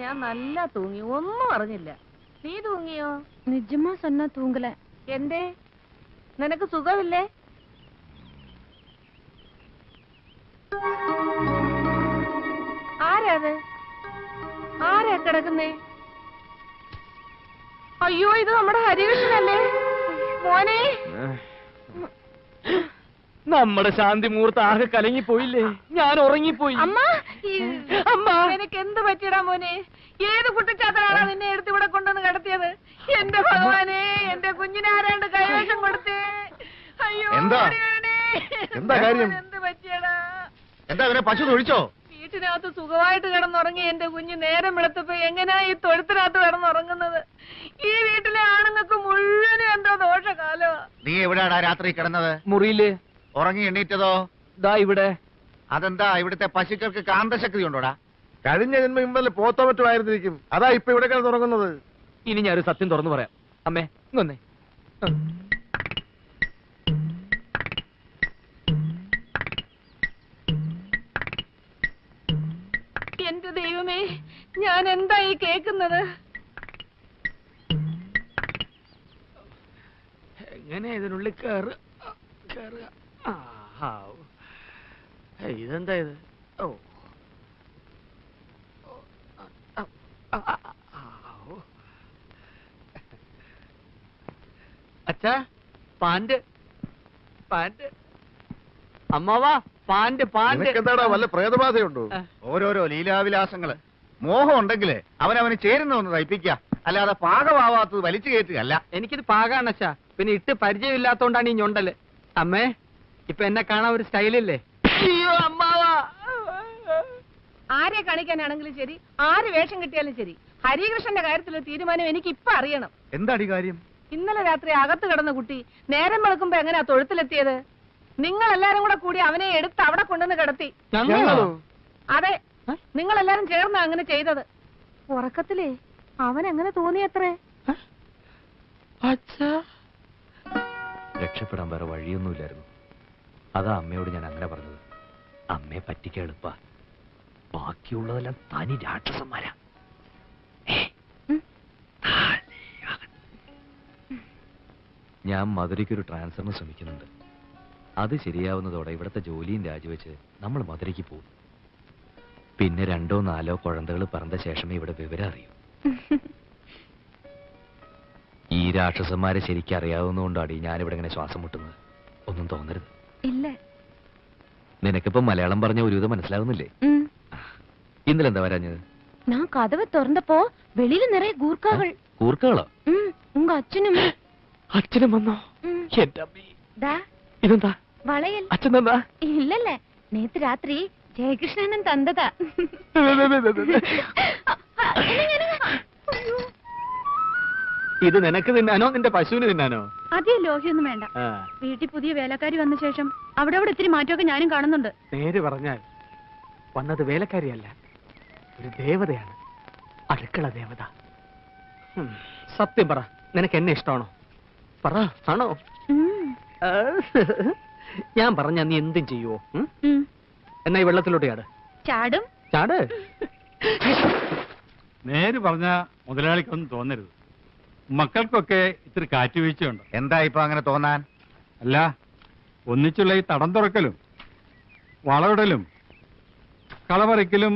ഞാൻ നല്ല തൂങ്ങി, ഒന്നും അറിഞ്ഞില്ല. നീ തൂങ്ങിയോ? നിജമാ സന്ന തൂങ്ങല. എന്തേ, നിനക്ക് സുഖമില്ലേ? ആരാത്? ആരാ കിടക്കുന്നേ? അയ്യോ, ഇത് നമ്മുടെ ഹരികൃഷ്ണനല്ലേ മോനെ. നമ്മുടെ ശാന്തി മുഹൂർത്തം ആകെ കലങ്ങിപ്പോയില്ലേ? ഞാൻ ഉറങ്ങിപ്പോയി. അമ്മ, അമ്മ നിനക്ക് എന്ത് പറ്റിയടാ മോനെ? ഏത് കുട്ടിച്ചാത്തനാണ് നിന്നെ എടുത്ത് ഇവിടെ കൊണ്ടുവന്ന് കിടത്തിയത്? എന്റെ ഭഗവാനെ, എന്റെ കുഞ്ഞിനെ ആരാണ്ട് കൈവശം കൊടുത്തേ. അയ്യോ, എന്താ കാര്യം? എന്ത് പറ്റിയടാ? എന്താ അവനെ പശു തൊഴിച്ചോ? വീട്ടിനകത്ത് സുഖമായിട്ട് കിടന്നുറങ്ങി എന്റെ കുഞ്ഞ് നേരം വെളുത്തപ്പോ എങ്ങനെയാ ഈ തൊഴുത്തിനകത്ത് കിടന്നുറങ്ങുന്നത്? ഈ വീട്ടിലെ ആണുങ്ങൾക്ക് മുഴുവനും എന്തോ ദോഷകാലോ. നീ എവിടെയാടാ രാത്രി കിടന്നത്? മുറിയില്. ഉറങ്ങി എണ്ണീറ്റതോ? ദാ ഇവിടെ. അതെന്താ, ഇവിടുത്തെ പശുക്കൾക്ക് കാന്തശക്തി ഉണ്ടോടാ? കഴിഞ്ഞ ജന്മം ഇന്നലെ പോത്തോ മറ്റോ ആയിരുന്നിരിക്കും, അതാ ഇപ്പൊ ഇവിടെ കിടന്നുറങ്ങുന്നത്. ഇനി ഞാനൊരു സത്യം തുറന്നു പറയാം. അമ്മേ ഇങ്ങൊന്നേ. എന്റെ ദൈവമേ, ഞാൻ എന്താ ഈ കേക്കുന്നത്? എങ്ങനെ ഇതിനുള്ളിൽ കേറുക? ഇതെന്താ ഇത്? ഓ, അച്ഛാ, പാന്റ് അമ്മാവാ, പാന്റ്. എന്താടാ, വല്ല പ്രേതബാധയുണ്ടോ? ഓരോരോ ലീലാവിലാസങ്ങള്. മോഹം ഉണ്ടെങ്കില് അവനവന് ചേരുന്ന ഒന്ന് തയ്പ്പിക്ക, അല്ലാതെ പാകമാവാത്തത് വലിച്ചു കയറ്റുകയല്ല. എനിക്കിത് പാകാണ് അച്ഛാ, പിന്നെ ഇട്ട് പരിചയമില്ലാത്തോണ്ടാണ് ഈ ഞൊണ്ടല്. അമ്മേ, ഇപ്പൊ എന്നെ കാണാൻ ഒരു സ്റ്റൈലില്ലേ? അയ്യോ അമ്മാവാ. ആരെ കാണിക്കാനാണെങ്കിലും ശരി, ആര് വേഷം കിട്ടിയാലും ശരി, ഹരികൃഷ്ണന്റെ കാര്യത്തിലുള്ള തീരുമാനം എനിക്ക് ഇപ്പൊ അറിയണം. എന്താടി കാര്യം? ഇന്നലെ രാത്രി അകത്ത് കിടന്ന കുട്ടി നേരം വെളുക്കുമ്പോ എങ്ങനെയാ തൊഴുത്തിലെത്തിയത്? നിങ്ങൾ എല്ലാരും കൂടെ കൂടി അവനെ എടുത്ത് അവിടെ കൊണ്ടുവന്ന് കിടത്തി. അതെ, നിങ്ങൾ എല്ലാരും ചേർന്നാ അങ്ങനെ ചെയ്തത്. ഉറക്കത്തിലേ അവൻ എങ്ങനെ തോന്നിയത്രേ? രക്ഷപ്പെടാൻ വേറെ വഴിയൊന്നുമില്ലായിരുന്നു. അതാ അമ്മയോട് ഞാൻ അങ്ങനെ പറഞ്ഞത്. അമ്മയെ പറ്റിക്കാൻ എളുപ്പ, ബാക്കിയുള്ളതെല്ലാം തനി രാക്ഷസന്മാരാ. ഞാൻ മധുരയ്ക്കൊരു ട്രാൻസ്ഫറിന് ശ്രമിക്കുന്നുണ്ട്. അത് ശരിയാവുന്നതോടെ ഇവിടുത്തെ ജോലിയും രാജിവെച്ച് നമ്മൾ മധുരയ്ക്ക് പോകും. പിന്നെ 2 or 4 കുഴന്തകൾ പറഞ്ഞ ശേഷമേ ഇവിടെ വിവരം അറിയൂ. ഈ രാക്ഷസന്മാരെ ശരിക്കും അറിയാവുന്നതുകൊണ്ടാണ് ഞാനിവിടെ ഇങ്ങനെ ശ്വാസം മുട്ടുന്നത്. ഒന്നും തോന്നരുത്. ഇല്ല. നിനക്കിപ്പോ മലയാളം പറഞ്ഞ ഒരുവിധം മനസ്സിലാവുന്നില്ലേ? ഇന്നലെ എന്താ വരാഞ്ഞത്? ഞാൻ കഥവ് തുറന്നപ്പോ വെളിയിൽ നിറയെ ഗൂർക്കകൾ. കൂർക്കകളോ? ഉങ്ക അച്ഛനും വന്നോ? ഇതെന്താ വളയൽ? അച്ഛൻ തന്നാ? ഇല്ലല്ലേ, നേത്ത് രാത്രി ജയകൃഷ്ണനും തന്നതാ. ഇത് നിനക്ക് തിന്നാനോ നിന്റെ പശുവിന് തിന്നാനോ? അധികം ലോഹ്യൊന്നും വേണ്ട. വീട്ടിൽ പുതിയ വേലക്കാരി വന്ന ശേഷം അവിടെ ഇത്തിരി മാറ്റമൊക്കെ ഞാനും കാണുന്നുണ്ട്. നേര് പറഞ്ഞാൽ വന്നത് വേലക്കാരിയല്ല, ഒരു ദേവതയാണ്. അടുക്കള ദേവത. സത്യം പറ, നിനക്ക് എന്നെ ഇഷ്ടമാണോ? പറ, ആണോ? ഞാൻ പറഞ്ഞ നീ എന്തും ചെയ്യുവോ? എന്നാ ഈ വെള്ളത്തിലോട്ട് ചാടും. ചാട്. നേര് പറഞ്ഞ മുതലാളിക്കൊന്നും തോന്നരുത്. മക്കൾക്കൊക്കെ ഇത്തിരി കാറ്റുവീഴ്ചയുണ്ട്. എന്താ ഇപ്പൊ അങ്ങനെ തോന്നാൻ? അല്ല, ഒന്നിച്ചുള്ള ഈ തടം തുറക്കലും വളവിടലും കളപറിക്കലും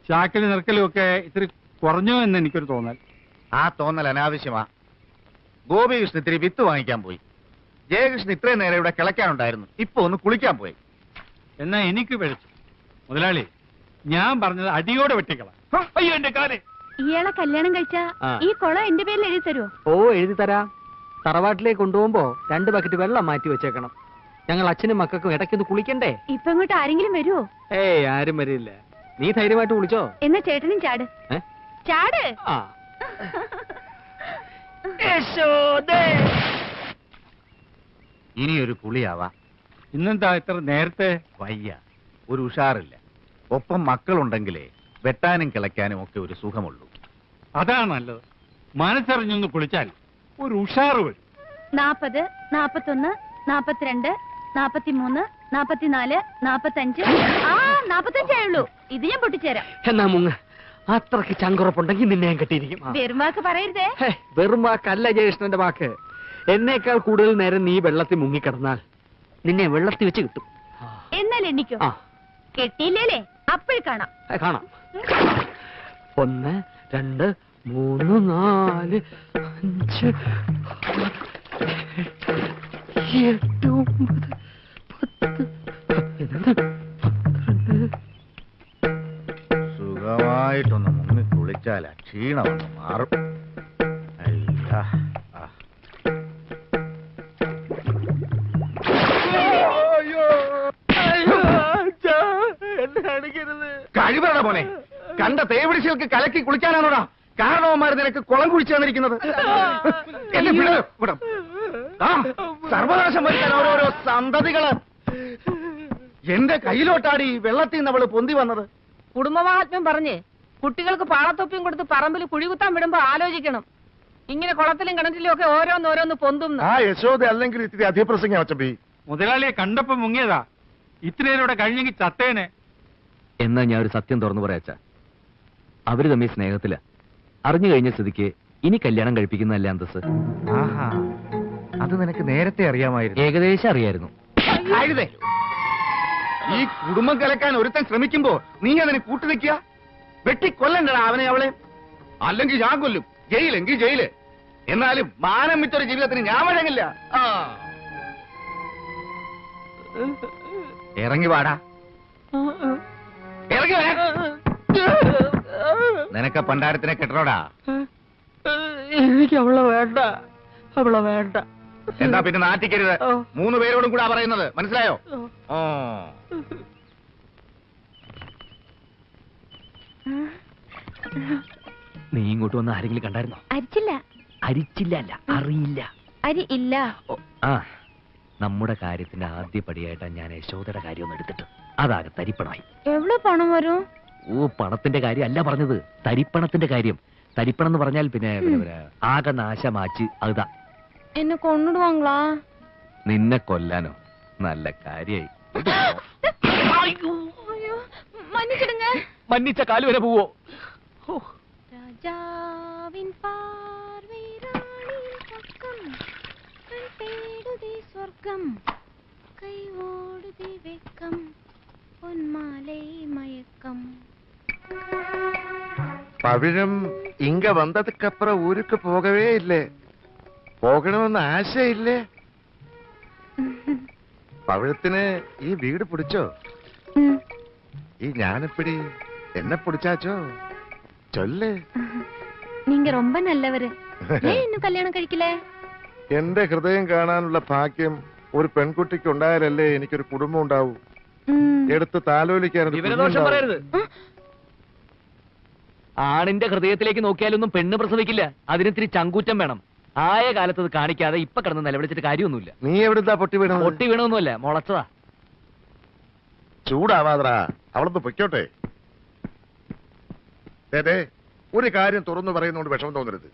ചാക്കിൽ നിറക്കലും ഒക്കെ ഇത്തിരി കുറഞ്ഞു എന്ന് എനിക്കൊരു തോന്നൽ. ആ തോന്നൽ അനാവശ്യമാ. ഗോപികൃഷ്ണൻ ഇത്തിരി വിത്ത് വാങ്ങിക്കാൻ പോയി. ജയകൃഷ്ണൻ ഇത്രയും നേരം ഇവിടെ കിളയ്ക്കാനുണ്ടായിരുന്നു, ഇപ്പൊ ഒന്ന് കുളിക്കാൻ പോയി. എന്നാ എനിക്ക് പിഴച്ചു. മുതലാളി, ഞാൻ പറഞ്ഞത് അടിയോടെ വെട്ടിക്കള. അയ്യോ എന്റെ കാലേ. ഇയാളെ കല്യാണം കഴിച്ച ഈ കൊള എന്റെ പേരിൽ എഴുതി തരുമോ? ഓ, എഴുതി തരാം. തറവാട്ടിലേക്ക് കൊണ്ടുപോകുമ്പോ 2 ബക്കറ്റ് വെള്ളം മാറ്റി വെച്ചേക്കണം. ഞങ്ങൾ അച്ഛനും മക്കൾക്കും ഇടയ്ക്കൊന്ന് കുളിക്കണ്ടേ? ഇപ്പൊ ഇങ്ങോട്ട് ആരെങ്കിലും വരുമോ? ഏയ്, ആരും വരില്ല. നീ ധൈര്യമായിട്ട് കുളിച്ചോ. എന്നാ ചേട്ടനും ചാട്. ചാട്. ഇനിയൊരു കുളിയാവാ. ഇന്നെന്താ ഇത്ര നേരത്തെ? വയ്യ, ഒരു ഉഷാറില്ല. ഒപ്പം മക്കളുണ്ടെങ്കിലേ വെട്ടാനും കിളയ്ക്കാനും ഒക്കെ ഒരു സുഖമുള്ളൂ. അതാണ് നല്ലത്. മനസ്സറിഞ്ഞൊന്ന് കുളിച്ചാൽ ഒരു ഉഷാറ് വരും. 40, 41, 42, 43, 44, 45. 45 ആയുള്ളൂ. ഇത് ഞാൻ പൊട്ടിച്ചേരാം. എന്നാ മുങ്ങ. അത്രക്ക് ചങ്കുറപ്പുണ്ടെങ്കിൽ നിന്നെ ഞാൻ കെട്ടിയിരിക്കും. വെറുമാക്ക് പറയരുതേ. വെറും വാക്കല്ല ജയകൃഷ്ണന്റെ വാക്ക്. എന്നേക്കാൾ കൂടുതൽ നേരം നീ വെള്ളത്തിൽ മുങ്ങിക്കിടന്നാൽ നിന്നെ വെള്ളത്തിൽ വെച്ച് കിട്ടും. എന്നാൽ എണ്ണിക്കോ. കെട്ടിയില്ലേ അപ്പോൾ കാണാം. കാണാം. 1 2 3 4 5 6 7 8 9 സുഖമായിട്ടൊന്ന് മുങ്ങി കുളിച്ചാൽ ക്ഷീണമൊന്ന് മാറും. അയ്യാ. കഴിവറ പോലെ കണ്ട തേവിടിശികൾക്ക് കലക്കി കുളിക്കാനാണോടാ കാരണവന്മാർ നിനക്ക് കുളം കുഴിച്ചു തന്നിരിക്കുന്നത്? സർവനാശം വരുത്താൻ ഓരോരോ സന്തതികള് എന്റെ കയ്യിലോട്ടാടി വെള്ളത്തിൽ നിന്ന് അവള് പൊന്തി വന്നത്. കുടുംബമാഹാത്മ്യം പറഞ്ഞ് കുട്ടികൾക്ക് പാളത്തൊപ്പിയും കൊടുത്ത് പറമ്പിൽ കുഴികുത്താൻ വിടുമ്പോ ആലോചിക്കണം. ഇങ്ങനെ കുളത്തിലും കിണറ്റിലും ഒക്കെ ഓരോന്നോരോന്ന് പൊന്തും. ആ യശോദ അല്ലെങ്കിൽ ഇത്തിരി അധിപ്രസംഗം അച്ചമ്പി. മുതലാളിയെ കണ്ടപ്പോ മുങ്ങിയതാ. ഇത്രയേരോടെ കഴിഞ്ഞെങ്കിൽ ചത്തേനെ. എന്നാ ഞാൻ ഒരു സത്യം തുറന്നു പറയാച്ച, അവര് തമ്മിൽ സ്നേഹത്തില. അറിഞ്ഞു കഴിഞ്ഞ സ്ഥിതിക്ക് ഇനി കല്യാണം കഴിപ്പിക്കുന്നതല്ല അന്തസ്. ആഹാ, അത് നിനക്ക് നേരത്തെ അറിയാമായിരുന്നു? ഏകദേശം അറിയായിരുന്നു. ഈ കുടുംബം കലക്കാൻ ഒരുത്തൻ ശ്രമിക്കുമ്പോ നീ അതിന് കൂട്ടുനിൽക്കുക? വെട്ടിക്കൊല്ലണ്ടടാ അവനെ അവളെ. അല്ലെങ്കിൽ ഞാൻ കൊല്ലും. ജയിലെങ്കിൽ ജയില്. എന്നാലും മാനം വിറ്റൊരു ജീവിതത്തിന് ഞാൻ വഴങ്ങില്ല. ഇറങ്ങി വാടാ, ഇറങ്ങി വരാ. നിനക്ക് പണ്ടാരത്തിനെ കെട്ടണോടാ? എനിക്ക് അവളെ വേണ്ട, അവളെ വേണ്ട. എന്താ പിന്നെ നാട്ടിക്കരുത്. 3 പേരോടും കൂടെ പറയുന്നത്, മനസ്സിലായോ? നീ ഇങ്ങോട്ട് വന്ന് ആരെങ്കിലും കണ്ടായിരുന്നോ? അരിച്ചില്ല. അരിച്ചില്ല അല്ല, അറിയില്ല. അരി ഇല്ല. ആ, നമ്മുടെ കാര്യത്തിന്റെ ആദ്യ പടിയായിട്ടാ ഞാൻ യശോദയുടെ കാര്യം ഒന്ന് എടുത്തിട്ട് അതാകെ തരിപ്പണമായി. എവിടെ പണം വരും? ഓ, പണത്തിന്റെ കാര്യം അല്ല പറഞ്ഞത്, തരിപ്പണത്തിന്റെ കാര്യം. തരിപ്പണം എന്ന് പറഞ്ഞാൽ പിന്നെ ആകെ നാശമാച്ച്. അതാ എന്നെ കൊണ്ടിടുവാങ്ങളാ? നിന്നെ കൊല്ലാനോ? നല്ല കാര്യായി. മன்னிச்சிடுங்க. മന്നിച്ച കാല് വരെ പോവോ? രാജാവിൻ പാർവൈ റാണിൻ പക്കം തേടുതി സ്വർഗം കൈ ഓടുതി വെക്കം പൊന്മാലൈ മയക്കം. പവിഴം ഇങ്ക വന്നതുക്കപ്പുറം ഊருக்கு പോകവേ ഇല്ലേ? പോകണമെന്ന് ആശയില്ലേ? പവിഴത്തിന് ഈ വീട് പിടിച്ചോ? ഈ ഞാനെപ്പടി എന്നെ പിടിച്ചാച്ചോ? ചൊല്ല്. நீங்க ரொம்ப நல்லவரு. ஏன் இன்னும் கல்யாணம் കഴിക്കില്ലേ? എന്റെ ഹൃദയം കാണാനുള്ള ഭാഗ്യം ഒരു പെൺകുട്ടിക്ക് ഉണ്ടായാലല്ലേ എനിക്കൊരു കുടുംബം ഉണ്ടാവൂ. എടുത്ത് താലോലിക്കാനുള്ള വിവരദോഷം പറയരുത്. ആണിന്റെ ഹൃദയത്തിലേക്ക് നോക്കിയാലൊന്നും പെണ്ണ് പ്രസവിക്കില്ല. അതിനിത്തിരി ചങ്കൂറ്റം വേണം. ആയ കാലത്ത് അത് കാണിക്കാതെ ഇപ്പൊ കിടന്ന് നിലവിളിച്ചിട്ട് കാര്യമൊന്നുമില്ല. നീ എവിടുന്നാ പൊട്ടി വീണത്? പൊട്ടി വീണൊന്നുമല്ല, മുളച്ചതാ. ചൂടാവാതറാ, അവളൊന്ന് പൊയ്ക്കോട്ടെ. അതെ, ഒരു കാര്യം തുറന്നു പറയുന്നോണ്ട് വിഷമം തോന്നരുത്.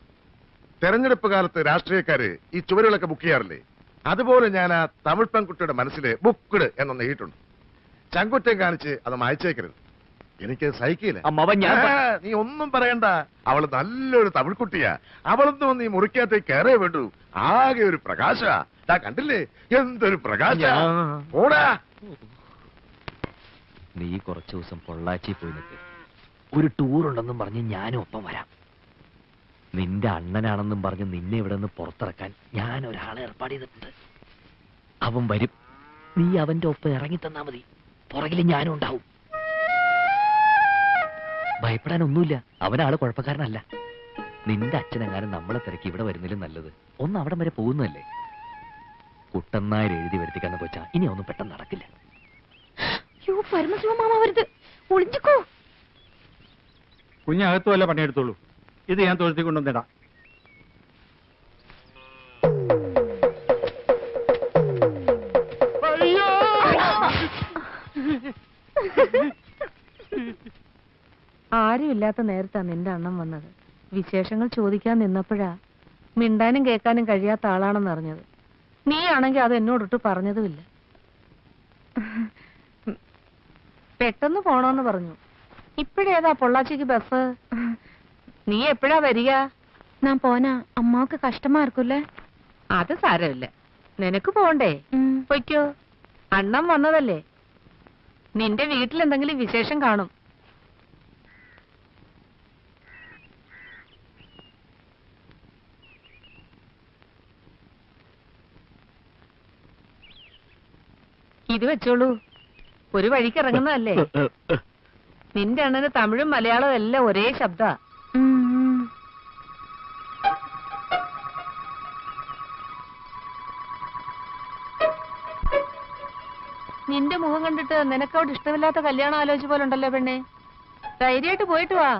തെരഞ്ഞെടുപ്പ് കാലത്ത് രാഷ്ട്രീയക്കാര് ഈ ചുവരുകളൊക്കെ ബുക്ക് ചെയ്യാറില്ലേ? അതുപോലെ ഞാൻ ആ തമിഴ് പെൺകുട്ടിയുടെ മനസ്സില് ബുക്ക്ഡ് എന്നൊന്ന് എഴുതിയിട്ടുണ്ട്. ചങ്കുറ്റം കാണിച്ച് അത് മായച്ചേക്കരുത്. എനിക്ക് സഹിക്കില്ല. നീ ഒന്നും പറയണ്ട. അവള് നല്ലൊരു തമിഴ് കുട്ടിയാ. അവളൊന്നും വന്ന് ഈ മുറിക്കകത്തേക്ക് കയറേ വേണ്ടു. ആകെ ഒരു പ്രകാശ. കണ്ടില്ലേ എന്തൊരു പ്രകാശ. ഓടാ. നീ കുറച്ചു ദിവസം പൊള്ളാച്ചി പോയി നിൽക്ക്. ഒരു ടൂർ ഉണ്ടെന്നും പറഞ്ഞ് ഞാനും ഒപ്പം വരാം. നിന്റെ അണ്ണനാണെന്നും പറഞ്ഞ് നിന്നെ ഇവിടെ നിന്ന് പുറത്തിറക്കാൻ ഞാൻ ഒരാളെ ഏർപ്പാട് ചെയ്തിട്ടുണ്ട്. അവൻ വരും. നീ അവന്റെ ഒപ്പം ഇറങ്ങി തന്നാ മതി. പുറകിൽ ഞാനും ഉണ്ടാവും. ഭയപ്പെടാനൊന്നുമില്ല. അവനാള് കുഴപ്പക്കാരനല്ല. നിന്റെ അച്ഛനെങ്ങാനും നമ്മളെ തിരക്കി ഇവിടെ വരുന്നതിലും നല്ലത് ഒന്ന് അവിടം വരെ പോകുന്നതല്ലേ. കുട്ടന്നായർ എഴുതി വരുത്തിക്കാന്ന് വെച്ചാ ഇനി ഒന്നും പെട്ടെന്ന് നടക്കില്ല. പരമശിവമാമ വരുത്, ഒളിഞ്ഞിക്കോ. കുഞ്ഞകത്തു വല്ല പണിയെടുത്തോളൂ. ഇത് ഞാൻ തൊഴുത്തി കൊണ്ടുവന്നിടാം. ആരുമില്ലാത്ത നേരത്താ നിന്റെ അണ്ണം വന്നത്. വിശേഷങ്ങൾ ചോദിക്കാൻ നിന്നപ്പോഴാ മിണ്ടാനും കേൾക്കാനും കഴിയാത്ത ആളാണെന്ന് അറിഞ്ഞത്. നീ ആണെങ്കിൽ അത് എന്നോടൊട്ട് പറഞ്ഞതുമില്ല. പെട്ടെന്ന് പോണോന്ന് പറഞ്ഞു. ഇപ്പഴേതാ പൊള്ളാച്ചിക്ക് ബസ്? നീ എപ്പോഴാ വരിക? ഞാൻ പോനാ അമ്മാക്ക് കഷ്ടമാ இருக்குல்ல? അത് സാരമില്ല, നിനക്ക് പോണ്ടേ? പൊയ്ക്കോ, അണ്ണം വന്നതല്ലേ. നിന്റെ വീട്ടിൽ എന്തെങ്കിലും വിശേഷം കാണും. ഇത് വെച്ചോളൂ, ഒരു വഴിക്ക് ഇറങ്ങുന്നതല്ലേ. നിന്റെ അണ്ണന് തമിഴും മലയാളവും എല്ലാം ഒരേ ശബ്ദ. നിന്റെ മുഖം കണ്ടിട്ട് നിനക്കവിടെ ഇഷ്ടമില്ലാത്ത കല്യാണം ആലോചിച്ച പോലെ ഉണ്ടല്ലോ പെണ്ണെ. ധൈര്യമായിട്ട് പോയിട്ട് വാ.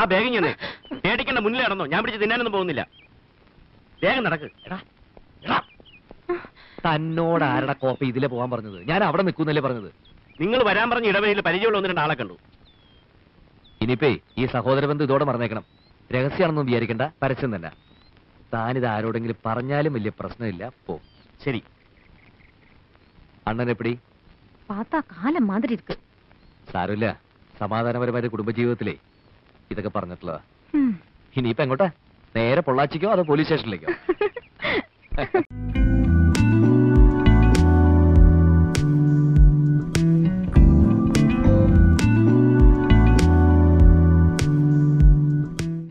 ആ ബാഗിങ് തന്നെ പേടിക്കേണ്ട, മുന്നിൽ നടന്നോ, ഞാൻ പിടിച്ച് തിന്നാനൊന്നും പോകുന്നില്ല. വേഗം നടക്ക്. തന്നോട് ആരുടെ കോപ്പി ഇതിലെ പോകാൻ പറഞ്ഞത്? ഞാൻ അവിടെ നിൽക്കുന്നല്ലേ പറഞ്ഞത്. നിങ്ങൾ വരാൻ പറഞ്ഞ ഇടവഴിയിൽ പരിചയമുള്ള 1-2 ആളെ കണ്ടു. ഇനിയിപ്പേ ഈ സഹോദര ബന്ധം ഇതോടെ മറന്നേക്കണം. രഹസ്യമാണെന്നും വിചാരിക്കണ്ട, പരസ്യം തന്നെ. താനിത് ആരോടെങ്കിലും പറഞ്ഞാലും വലിയ പ്രശ്നമില്ല. പോ. ശരി. അണ്ണൻ എപ്പടി? പാത്താ കാലം മാതിരി ഇരിക്ക്. സാരമില്ല, സമാധാനപരമായ കുടുംബജീവിതത്തിലേ ഇതൊക്കെ പറഞ്ഞിട്ടുള്ളതാ. ഇനിയിപ്പോ എങ്ങോട്ടാ? നേരെ പൊള്ളാച്ചിക്കോ അതോ പോലീസ് സ്റ്റേഷനിലേക്കോ?